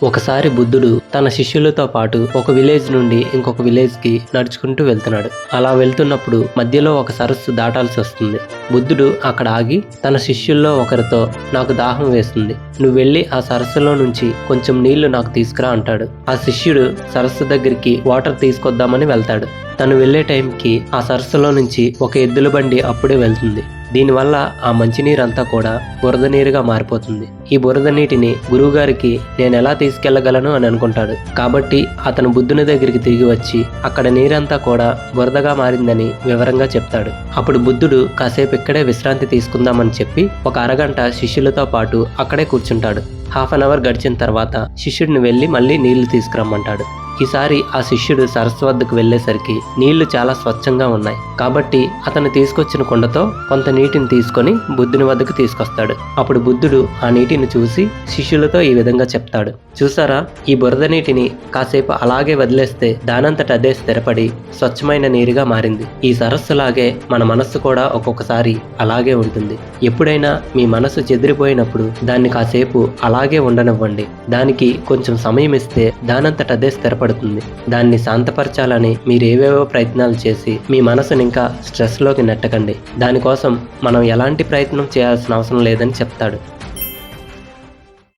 ఒకసారి బుద్ధుడు తన శిష్యులతో పాటు ఒక విలేజ్ నుండి ఇంకొక విలేజ్ కి నడుచుకుంటూ వెళ్తున్నాడు. అలా వెళ్తున్నప్పుడు మధ్యలో ఒక సరస్సు దాటాల్సి వస్తుంది. బుద్ధుడు అక్కడ ఆగి తన శిష్యుల్లో ఒకరితో, నాకు దాహం వేస్తుంది, నువ్వు వెళ్ళి ఆ సరస్సులో నుంచి కొంచెం నీళ్లు నాకు తీసుకురా అంటాడు. ఆ శిష్యుడు సరస్సు దగ్గరికి వాటర్ తీసుకొద్దామని వెళ్తాడు. తను వెళ్లే టైంకి ఆ సరస్సులో నుంచి ఒక ఎద్దుల బండి అప్పుడే వెళ్తుంది. దీనివల్ల ఆ మంచినీరంతా కూడా బురద నీరుగా మారిపోతుంది. ఈ బురద నీటిని గురువుగారికి నేను ఎలా తీసుకెళ్లగలను అని అనుకుంటాడు. కాబట్టి అతను బుద్ధుని దగ్గరికి తిరిగి వచ్చి అక్కడ నీరంతా కూడా బురదగా మారిందని వివరంగా చెప్తాడు. అప్పుడు బుద్ధుడు కాసేపు ఇక్కడే విశ్రాంతి తీసుకుందామని చెప్పి ఒక అరగంట శిష్యులతో పాటు అక్కడే కూర్చుంటాడు. హాఫ్ అన్ అవర్ గడిచిన తర్వాత శిష్యుడిని వెళ్ళి మళ్ళీ నీళ్లు తీసుకురమ్మంటాడు. ఈసారి ఆ శిష్యుడు సరస్సు వద్దకు వెళ్లేసరికి నీళ్లు చాలా స్వచ్ఛంగా ఉన్నాయి. కాబట్టి అతను తీసుకొచ్చిన కుండతో కొంత నీటిని తీసుకొని బుద్ధుని వద్దకు తీసుకొస్తాడు. అప్పుడు బుద్ధుడు ఆ నీటిని చూసి శిష్యులతో ఈ విధంగా చెప్తాడు, చూసారా, ఈ బురద నీటిని కాసేపు అలాగే వదిలేస్తే దానంతట అదే స్థిరపడి స్వచ్ఛమైన నీరుగా మారింది. ఈ సరస్సులాగే మన మనస్సు కూడా ఒక్కొక్కసారి అలాగే ఉంటుంది. ఎప్పుడైనా మీ మనసు చెదిరిపోయినప్పుడు దాన్ని కాసేపు అలాగే ఉండనివ్వండి. దానికి కొంచెం సమయం ఇస్తే దానంతట అదే స్థిరపడుతుంది. దాన్ని శాంతపరచాలని మీరు ఏవేవో ప్రయత్నాలు చేసి మీ మనసుని ఇంకా స్ట్రెస్ లోకి నెట్టకండి. దానికోసం మనం ఎలాంటి ప్రయత్నం చేయాల్సిన అవసరం లేదని చెప్తాడు.